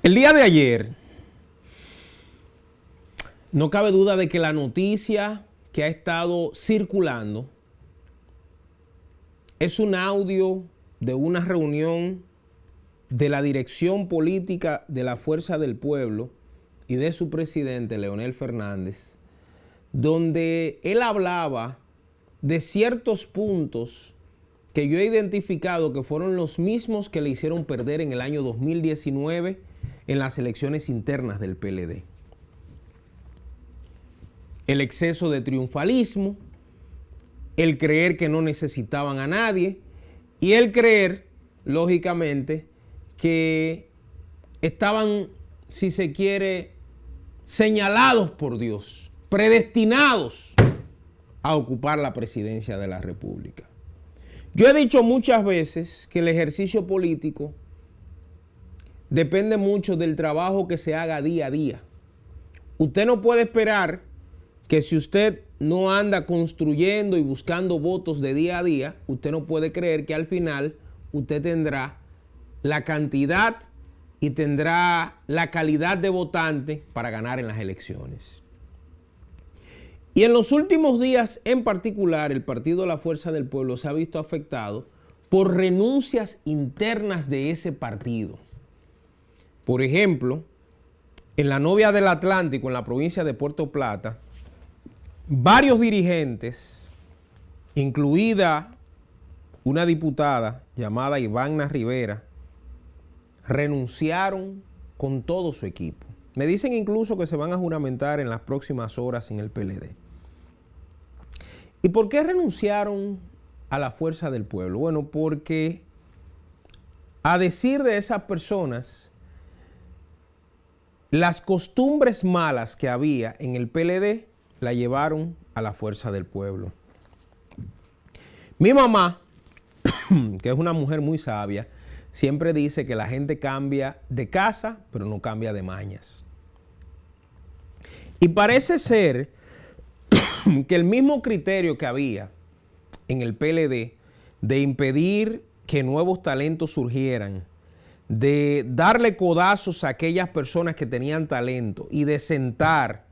El día de ayer, no cabe duda de que la noticia que ha estado circulando es un audio de una reunión de la dirección política de la Fuerza del Pueblo y de su presidente, Leonel Fernández, donde él hablaba de ciertos puntos que yo he identificado que fueron los mismos que le hicieron perder en el año 2019 en las elecciones internas del PLD. El exceso de triunfalismo, el creer que no necesitaban a nadie y el creer, lógicamente, que estaban, si se quiere, señalados por Dios, predestinados a ocupar la presidencia de la República. Yo he dicho muchas veces que el ejercicio político depende mucho del trabajo que se haga día a día. Usted no puede esperar que si usted no anda construyendo y buscando votos de día a día, usted no puede creer que al final usted tendrá la cantidad y tendrá la calidad de votante para ganar en las elecciones. Y en los últimos días, en particular, el Partido de la Fuerza del Pueblo se ha visto afectado por renuncias internas de ese partido. Por ejemplo, en la Novia del Atlántico, en la provincia de Puerto Plata, varios dirigentes, incluida una diputada llamada Ivana Rivera, renunciaron con todo su equipo. Me dicen incluso que se van a juramentar en las próximas horas en el PLD. ¿Y por qué renunciaron a la Fuerza del Pueblo? Bueno, porque a decir de esas personas, las costumbres malas que había en el PLD la llevaron a la Fuerza del Pueblo. Mi mamá, que es una mujer muy sabia, siempre dice que la gente cambia de casa, pero no cambia de mañas. Y parece ser que el mismo criterio que había en el PLD de impedir que nuevos talentos surgieran, de darle codazos a aquellas personas que tenían talento y de sentar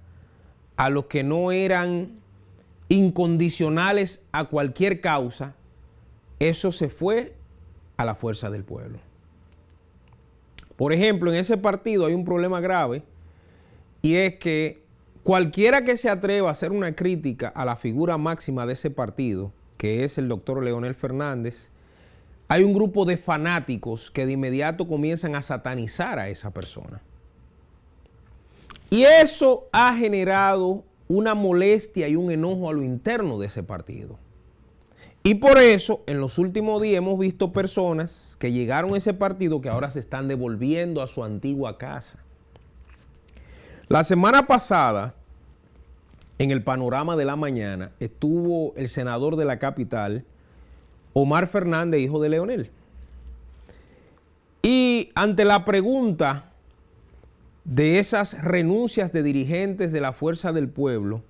a los que no eran incondicionales a cualquier causa, eso se fue a la Fuerza del Pueblo. Por ejemplo, en ese partido hay un problema grave y es que cualquiera que se atreva a hacer una crítica a la figura máxima de ese partido, que es el doctor Leonel Fernández, hay un grupo de fanáticos que de inmediato comienzan a satanizar a esa persona. Y eso ha generado una molestia y un enojo a lo interno de ese partido. Y por eso, en los últimos días hemos visto personas que llegaron a ese partido que ahora se están devolviendo a su antigua casa. La semana pasada, en el Panorama de la Mañana, estuvo el senador de la capital, Omar Fernández, hijo de Leonel. Y ante la pregunta de esas renuncias de dirigentes de la Fuerza del Pueblo,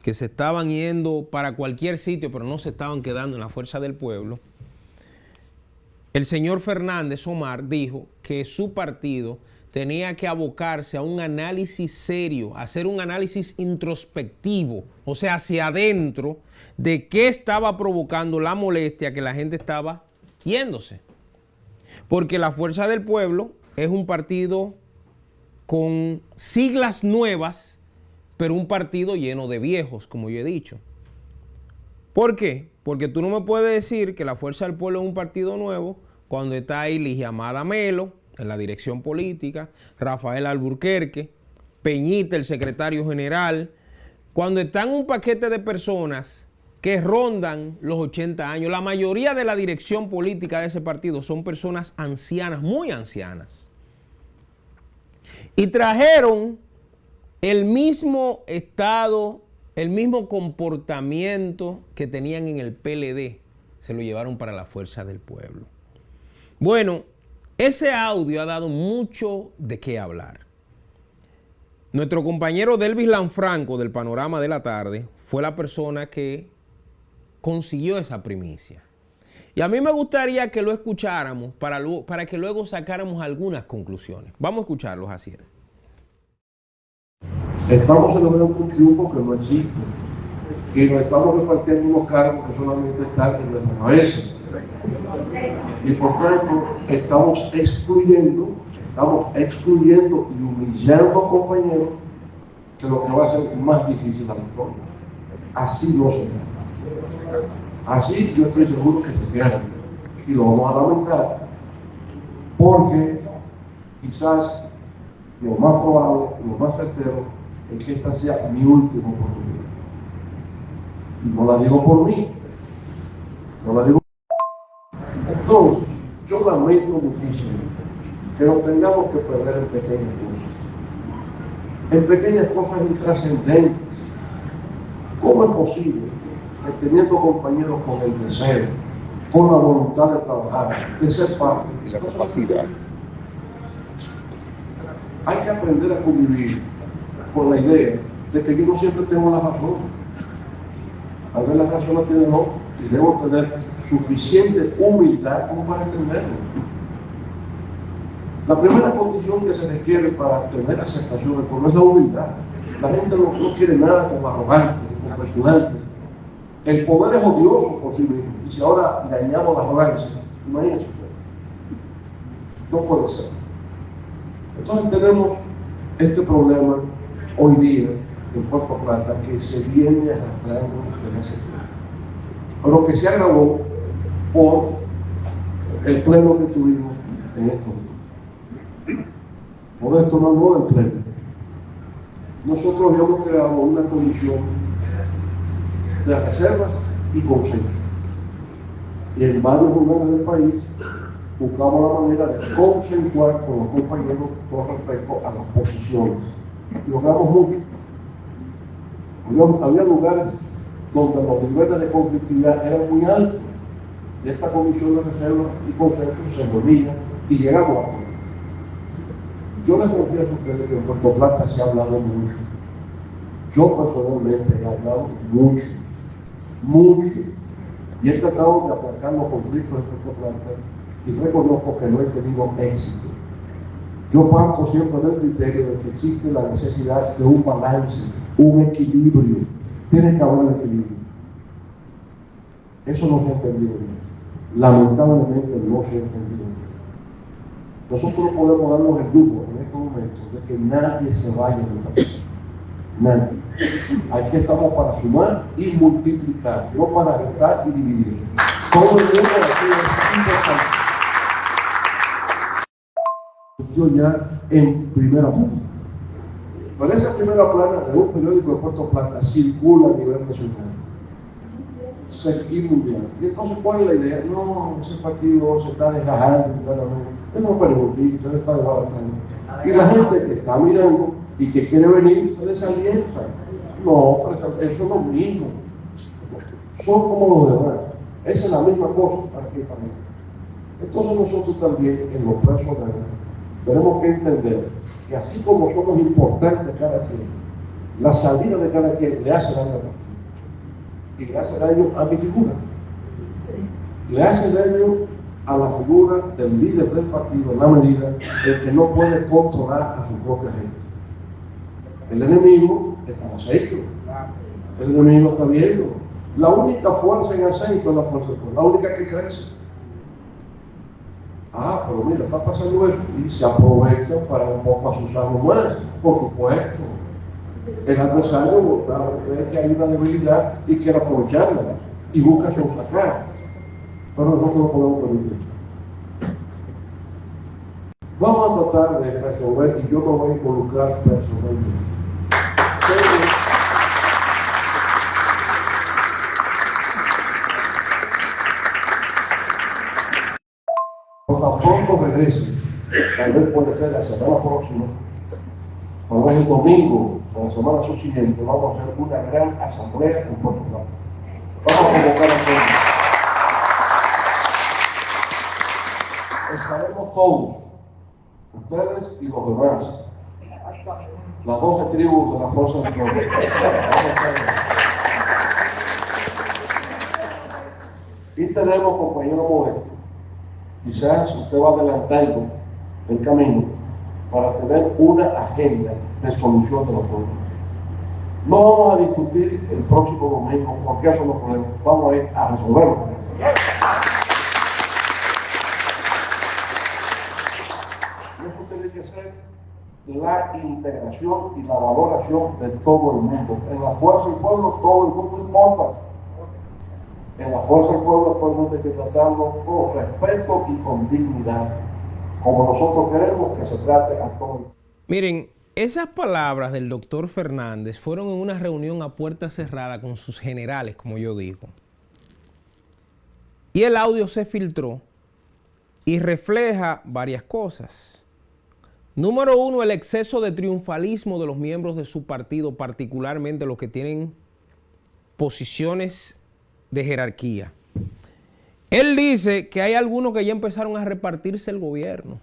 que se estaban yendo para cualquier sitio, pero no se estaban quedando en la Fuerza del Pueblo, el señor Fernández, Omar, dijo que su partido tenía que abocarse a un análisis serio, hacer un análisis introspectivo, o sea, hacia adentro, de qué estaba provocando la molestia que la gente estaba yéndose. Porque la Fuerza del Pueblo es un partido con siglas nuevas, pero un partido lleno de viejos, como yo he dicho. ¿Por qué? Porque tú no me puedes decir que la Fuerza del Pueblo es un partido nuevo cuando está ahí Ligia Amada Melo en la dirección política, Rafael Alburquerque, Peñita, el secretario general, cuando están un paquete de personas que rondan los 80 años. La mayoría de la dirección política de ese partido son personas ancianas, muy ancianas. Y trajeron el mismo estado, el mismo comportamiento que tenían en el PLD, se lo llevaron para la Fuerza del Pueblo. Bueno, ese audio ha dado mucho de qué hablar. Nuestro compañero Delvis Lanfranco del Panorama de la Tarde fue la persona que consiguió esa primicia. Y a mí me gustaría que lo escucháramos para que luego sacáramos algunas conclusiones. Vamos a escucharlos, Jaciel. Estamos celebrando un triunfo que no existe. Y nos estamos repartiendo unos cargos que solamente están en nuestra cabeza. Y por tanto, estamos excluyendo y humillando a compañeros, que lo que va a ser más difícil la victoria. Así no se da. Así yo estoy seguro que se pierde. Y lo vamos a lamentar, porque quizás lo más probable, lo más certero, es que esta sea mi última oportunidad. Y no la digo por mí, no la digo por mí. Entonces, yo lamento muchísimo que nos tengamos que perder en pequeñas cosas. En pequeñas cosas intrascendentes. ¿Cómo es posible que teniendo compañeros con el deseo, con la voluntad de trabajar, de ser parte y la capacidad, hay que aprender a convivir con la idea de que yo no siempre tengo la razón? Tal vez la razón la tiene el otro y debo tener suficiente humildad como para entenderlo. La primera condición que se requiere para tener aceptación del pueblo es la humildad. La gente no quiere nada con arrogantes, con presunantes. El poder es odioso por sí mismo. Y si ahora le añado la arrogancia, imagínense usted. No puede ser. Entonces tenemos este problema hoy día en Puerto Plata que se viene arrastrando desde hace tiempo, pero que se agravó por el pleno que tuvimos en estos días. Por esto no habló del pleno. Nosotros habíamos creado una comisión de reservas y consenso. Y en varios lugares del país buscamos la manera de consensuar con los compañeros con respecto a las posiciones. Y logramos mucho. Había lugares donde los niveles de conflictividad eran muy altos. Y esta comisión de reserva y consenso se reunía y llegamos a acuerdo. Yo les confieso a ustedes que en Puerto Plata se ha hablado mucho. Yo personalmente he hablado mucho. Y he tratado de aplacar los conflictos de Puerto Plata y reconozco que no he tenido éxito. Yo parto siempre del criterio de que existe la necesidad de un balance, un equilibrio. Tiene que haber equilibrio. Eso no se ha entendido bien. Lamentablemente no se ha entendido bien. Nosotros no podemos darnos el lujo en estos momentos de que nadie se vaya de la casa. Nadie. Aquí estamos para sumar y multiplicar, no para restar y dividir. Todo el mundo aquí es importante. Yo ya en primera plana. Pero esa primera plana de un periódico de Puerto Plata circula a nivel nacional. Y mundial. Y entonces, ¿cuál es la idea? No, ese partido se está desgajando internamente. Es un periodista, se está desbaratando. Y la gente que está mirando y que quiere venir se desalienta. No, pero eso es lo mismo. Son como los demás. Esa es la misma cosa para aquí y para allá. Entonces nosotros también en lo personal tenemos que entender que así como somos importantes cada quien, la salida de cada quien le hace daño a nosotros. Y le hace daño a mi figura. Le hace daño a la figura del líder del partido en la medida en que no puede controlar a su propia gente. El enemigo está en acecho. El enemigo está viendo. La única fuerza en ascenso es la fuerza del pueblo, la única que crece. Ah, pero mira, está pasando eso. Y se aprovecha para un poco asusarlo más, por supuesto. El adversario ve que hay una debilidad y quiere aprovecharla y busca sacar. Pero nosotros no podemos permitir. Vamos a tratar de resolver y yo me voy a involucrar personalmente. Tan pronto regrese, tal vez puede ser la semana próxima, tal vez el domingo o la semana subsiguiente, vamos a hacer una gran asamblea en Puerto Plata. Vamos a convocar a todos. Estaremos todos, ustedes y los demás, las 12 tribus de la Fuerza del Pueblo. Y tenemos, compañero Modesto, quizás usted va adelantando el camino para tener una agenda de solución de los problemas. No vamos a discutir el próximo domingo por qué son los problemas, vamos a ir a resolverlos. Y eso tiene que ser la integración y la valoración de todo el mundo. En la fuerza del pueblo todo el mundo importa. En la fuerza del pueblo todo el mundo hay que tratarlo con respeto y con dignidad, como nosotros queremos que se trate a todos. Miren, esas palabras del doctor Fernández fueron en una reunión a puerta cerrada con sus generales, como yo digo. Y el audio se filtró y refleja varias cosas. Número uno, el exceso de triunfalismo de los miembros de su partido, particularmente los que tienen posiciones de jerarquía. Él dice que hay algunos que ya empezaron a repartirse el gobierno.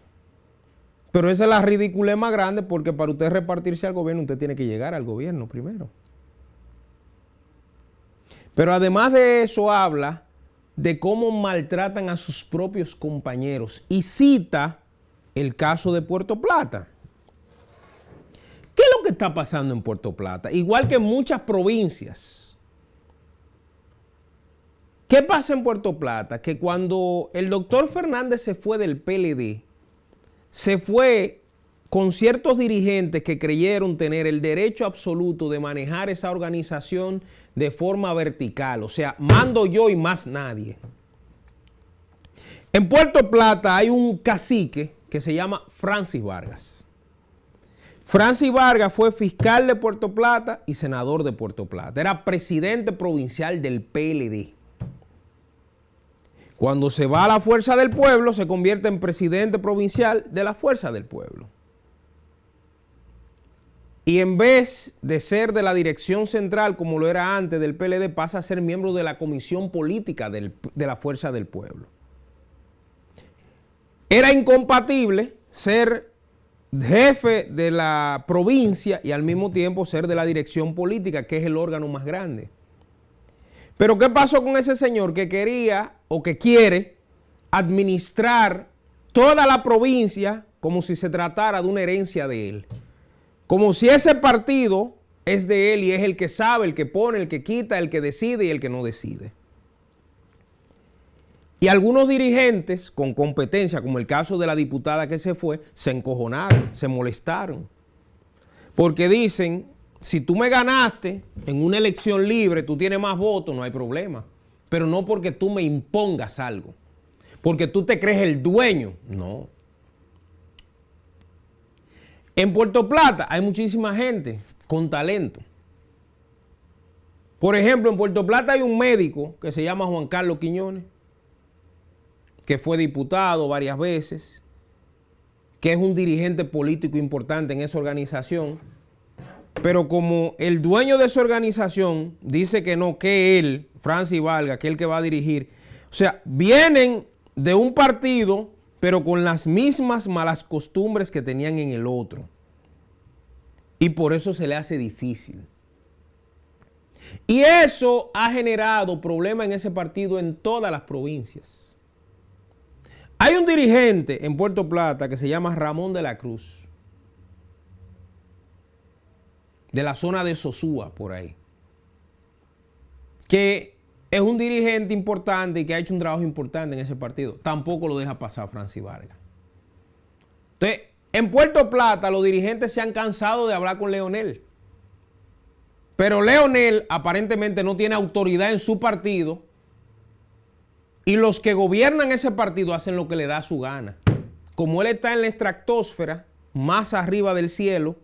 Pero esa es la ridiculez más grande, porque para usted repartirse al gobierno, usted tiene que llegar al gobierno primero. Pero además de eso habla de cómo maltratan a sus propios compañeros y cita el caso de Puerto Plata. ¿Qué es lo que está pasando en Puerto Plata? Igual que en muchas provincias. ¿Qué pasa en Puerto Plata? Que cuando el doctor Fernández se fue del PLD, se fue con ciertos dirigentes que creyeron tener el derecho absoluto de manejar esa organización de forma vertical. O sea, mando yo y más nadie. En Puerto Plata hay un cacique que se llama Francis Vargas. Francis Vargas fue fiscal de Puerto Plata y senador de Puerto Plata. Era presidente provincial del PLD. Cuando se va a la Fuerza del Pueblo, se convierte en presidente provincial de la Fuerza del Pueblo. Y en vez de ser de la dirección central, como lo era antes del PLD, pasa a ser miembro de la comisión política de la Fuerza del Pueblo. Era incompatible ser jefe de la provincia y al mismo tiempo ser de la dirección política, que es el órgano más grande. Pero ¿qué pasó con ese señor que quería o que quiere administrar toda la provincia como si se tratara de una herencia de él? Como si ese partido es de él y es el que sabe, el que pone, el que quita, el que decide y el que no decide. Y algunos dirigentes con competencia, como el caso de la diputada que se fue, se encojonaron, se molestaron. Porque dicen, si tú me ganaste en una elección libre, tú tienes más votos, no hay problema. Pero no porque tú me impongas algo. Porque tú te crees el dueño. No. En Puerto Plata hay muchísima gente con talento. Por ejemplo, en Puerto Plata hay un médico que se llama Juan Carlos Quiñones, que fue diputado varias veces, que es un dirigente político importante en esa organización. Pero como el dueño de esa organización dice que no, que él, Francis Vargas, que es el que va a dirigir. O sea, vienen de un partido, pero con las mismas malas costumbres que tenían en el otro. Y por eso se le hace difícil. Y eso ha generado problemas en ese partido en todas las provincias. Hay un dirigente en Puerto Plata que se llama Ramón de la Cruz, de la zona de Sosúa, por ahí, que es un dirigente importante y que ha hecho un trabajo importante en ese partido. Tampoco lo deja pasar Francis Vargas. Entonces, en Puerto Plata los dirigentes se han cansado de hablar con Leonel. Pero Leonel aparentemente no tiene autoridad en su partido y los que gobiernan ese partido hacen lo que le da su gana. Como él está en la estratosfera, más arriba del cielo,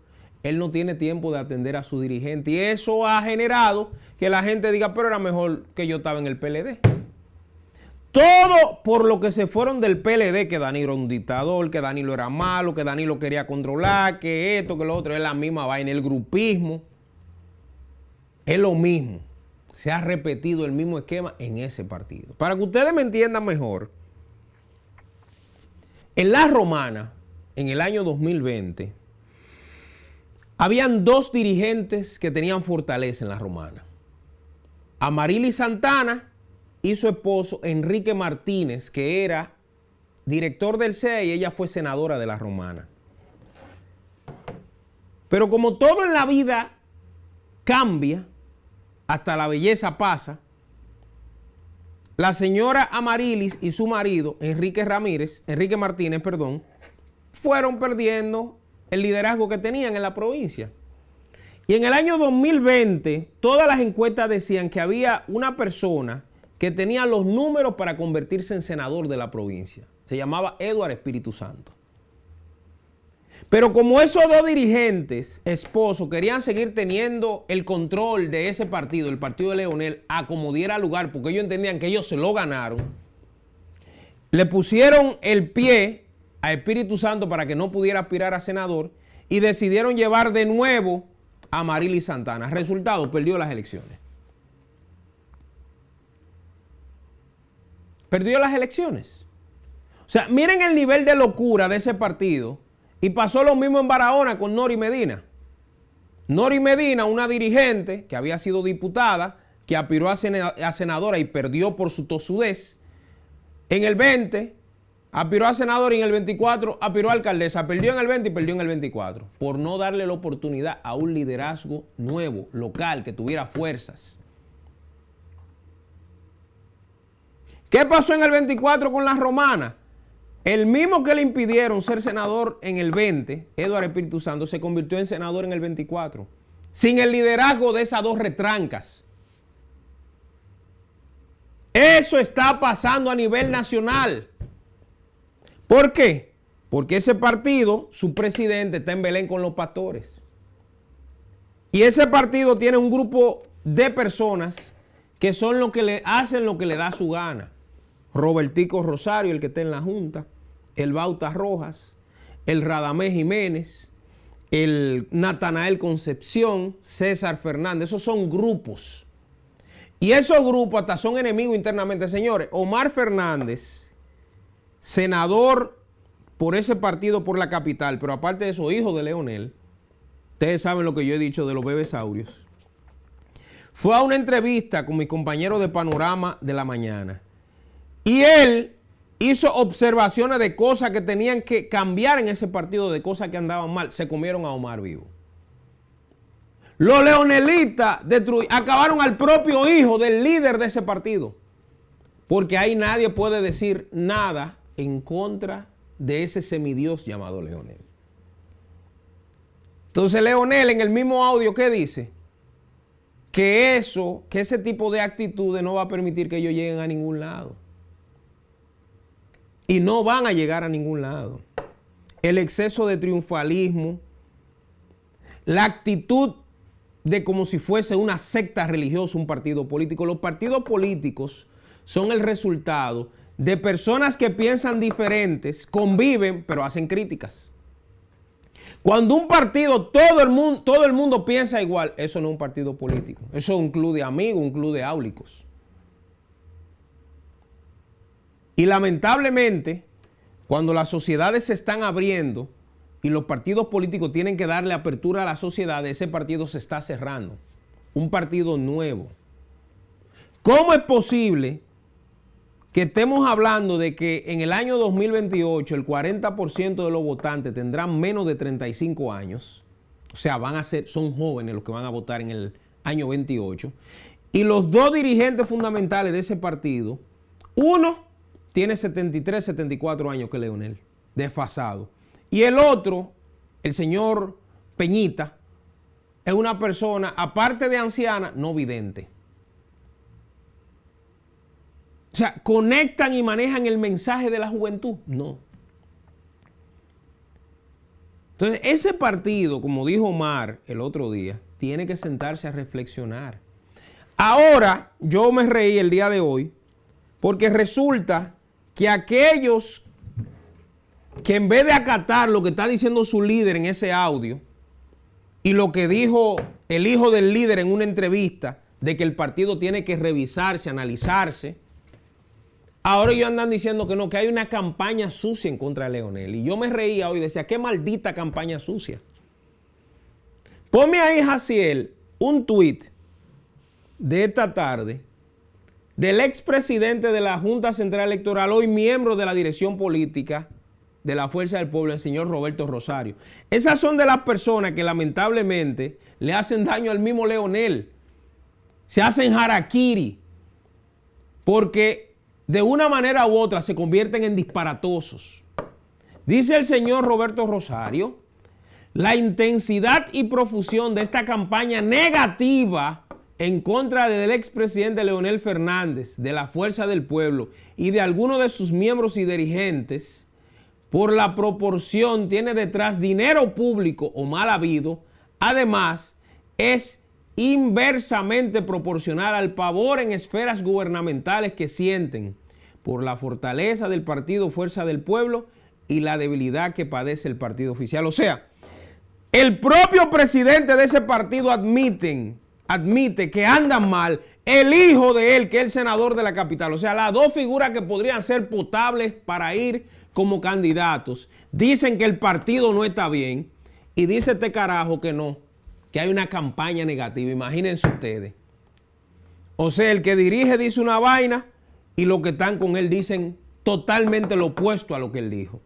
él no tiene tiempo de atender a su dirigente. Y eso ha generado que la gente diga, pero era mejor que yo estaba en el PLD. Todo por lo que se fueron del PLD, que Danilo era un dictador, que Danilo era malo, que Danilo quería controlar, que esto, que lo otro. Es la misma vaina, el grupismo. Es lo mismo. Se ha repetido el mismo esquema en ese partido. Para que ustedes me entiendan mejor, en La Romana, en el año 2020, habían dos dirigentes que tenían fortaleza en La Romana. Amarilis Santana y su esposo Enrique Martínez, que era director del CEA y ella fue senadora de la Romana. Pero como todo en la vida cambia, hasta la belleza pasa, la señora Amarilis y su marido, Enrique Martínez, fueron perdiendo el liderazgo que tenían en la provincia. Y en el año 2020, todas las encuestas decían que había una persona que tenía los números para convertirse en senador de la provincia. Se llamaba Eduardo Espíritu Santo. Pero como esos dos dirigentes, esposos, querían seguir teniendo el control de ese partido, el partido de Leonel, a como diera lugar, porque ellos entendían que ellos se lo ganaron, le pusieron el pie a Espíritu Santo para que no pudiera aspirar a senador y decidieron llevar de nuevo a Marilis Santana. Resultado, perdió las elecciones. Perdió las elecciones. O sea, miren el nivel de locura de ese partido. Y pasó lo mismo en Barahona con Nori Medina. Nori Medina, una dirigente que había sido diputada, que aspiró a senadora y perdió por su tosudez. En el 20 aspiró a senadora y en el 24 aspiró a alcaldesa. Perdió en el 20 y perdió en el 24. Por no darle la oportunidad a un liderazgo nuevo, local, que tuviera fuerzas. ¿Qué pasó en el 24 con la Romana? El mismo que le impidieron ser senador en el 20, Eduardo Espíritu Santo, se convirtió en senador en el 24. Sin el liderazgo de esas dos retrancas. Eso está pasando a nivel nacional. ¿Por qué? Porque ese partido, su presidente está en Belén con los pastores. Y ese partido tiene un grupo de personas que son los que le hacen lo que le da su gana. Robertico Rosario, el que está en la Junta, el Bauta Rojas, el Radamés Jiménez, el Natanael Concepción, César Fernández. Esos son grupos. Y esos grupos hasta son enemigos internamente. Señores, Omar Fernández, senador por ese partido por la capital, pero aparte de eso, hijo de Leonel, ustedes saben lo que yo he dicho de los bebesaurios, fue a una entrevista con mi compañero de Panorama de la Mañana. Y él hizo observaciones de cosas que tenían que cambiar en ese partido, de cosas que andaban mal. Se comieron a Omar vivo. Los leonelitas acabaron al propio hijo del líder de ese partido. Porque ahí nadie puede decir nada en contra de ese semidios llamado Leonel. Entonces Leonel en el mismo audio, ¿qué dice? Que ese tipo de actitudes no va a permitir que ellos lleguen a ningún lado. Y no van a llegar a ningún lado. El exceso de triunfalismo, la actitud de como si fuese una secta religiosa, un partido político. Los partidos políticos son el resultado de personas que piensan diferentes, conviven, pero hacen críticas. Cuando un partido, todo el mundo piensa igual, eso no es un partido político. Eso es un club de amigos, un club de áulicos. Y lamentablemente, cuando las sociedades se están abriendo y los partidos políticos tienen que darle apertura a la sociedad, ese partido se está cerrando. Un partido nuevo. ¿Cómo es posible que estemos hablando de que en el año 2028 el 40% de los votantes tendrán menos de 35 años? O sea, son jóvenes los que van a votar en el año 28. Y los dos dirigentes fundamentales de ese partido, uno tiene 73, 74 años que Leonel, desfasado. Y el otro, el señor Peñita, es una persona, aparte de anciana, no vidente. O sea, ¿conectan y manejan el mensaje de la juventud? No. Entonces, ese partido, como dijo Omar el otro día, tiene que sentarse a reflexionar. Ahora, yo me reí el día de hoy, porque resulta que aquellos que en vez de acatar lo que está diciendo su líder en ese audio y lo que dijo el hijo del líder en una entrevista de que el partido tiene que revisarse, analizarse, ahora ellos andan diciendo que no, que hay una campaña sucia en contra de Leonel. Y yo me reía hoy y decía, qué maldita campaña sucia. Ponme ahí, Jaciel, un tuit de esta tarde del expresidente de la Junta Central Electoral, hoy miembro de la dirección política de la Fuerza del Pueblo, el señor Roberto Rosario. Esas son de las personas que lamentablemente le hacen daño al mismo Leonel. Se hacen harakiri, porque de una manera u otra se convierten en disparatosos. Dice el señor Roberto Rosario, la intensidad y profusión de esta campaña negativa en contra del expresidente Leonel Fernández, de la Fuerza del Pueblo y de algunos de sus miembros y dirigentes, por la proporción tiene detrás dinero público o mal habido, además es inversamente proporcional al pavor en esferas gubernamentales que sienten por la fortaleza del partido Fuerza del Pueblo y la debilidad que padece el partido oficial. O sea, el propio presidente de ese partido admite que andan mal, el hijo de él, que es el senador de la capital. O sea, las dos figuras que podrían ser potables para ir como candidatos, dicen que el partido no está bien y dice este carajo que no, que hay una campaña negativa. Imagínense ustedes. O sea, el que dirige dice una vaina y los que están con él dicen totalmente lo opuesto a lo que él dijo.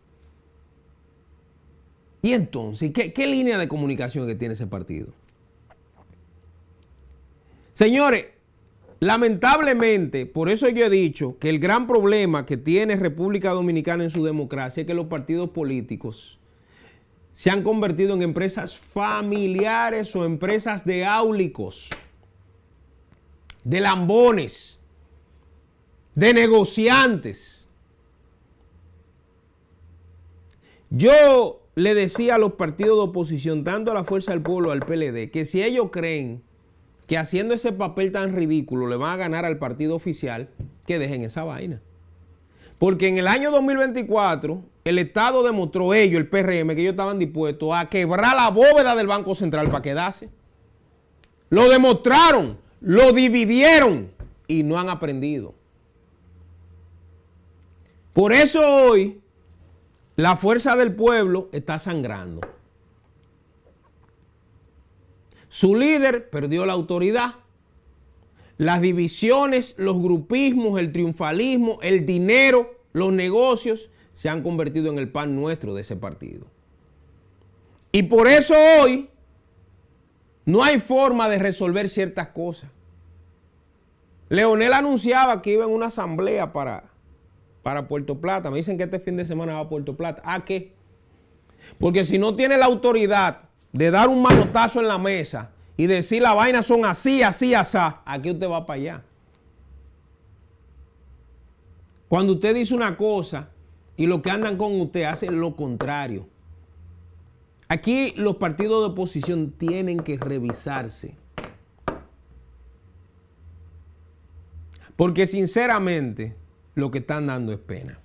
Y entonces, ¿qué línea de comunicación que tiene ese partido? Señores, lamentablemente, por eso yo he dicho que el gran problema que tiene República Dominicana en su democracia es que los partidos políticos se han convertido en empresas familiares o empresas de áulicos, de lambones, de negociantes. Yo le decía a los partidos de oposición, tanto a la Fuerza del Pueblo, al PLD, que si ellos creen que haciendo ese papel tan ridículo le van a ganar al partido oficial, que dejen esa vaina. Porque en el año 2024, el Estado demostró, ellos, el PRM, que ellos estaban dispuestos a quebrar la bóveda del Banco Central para quedarse. Lo demostraron, lo dividieron y no han aprendido. Por eso hoy la Fuerza del Pueblo está sangrando. Su líder perdió la autoridad. Las divisiones, los grupismos, el triunfalismo, el dinero, los negocios se han convertido en el pan nuestro de ese partido. Y por eso hoy no hay forma de resolver ciertas cosas. Leonel anunciaba que iba en una asamblea para Puerto Plata. Me dicen que este fin de semana va a Puerto Plata. ¿A qué? Porque si no tiene la autoridad de dar un manotazo en la mesa y decir las vainas son así, así, así, aquí usted va para allá. Cuando usted dice una cosa y los que andan con usted hacen lo contrario. Aquí los partidos de oposición tienen que revisarse. Porque sinceramente lo que están dando es pena.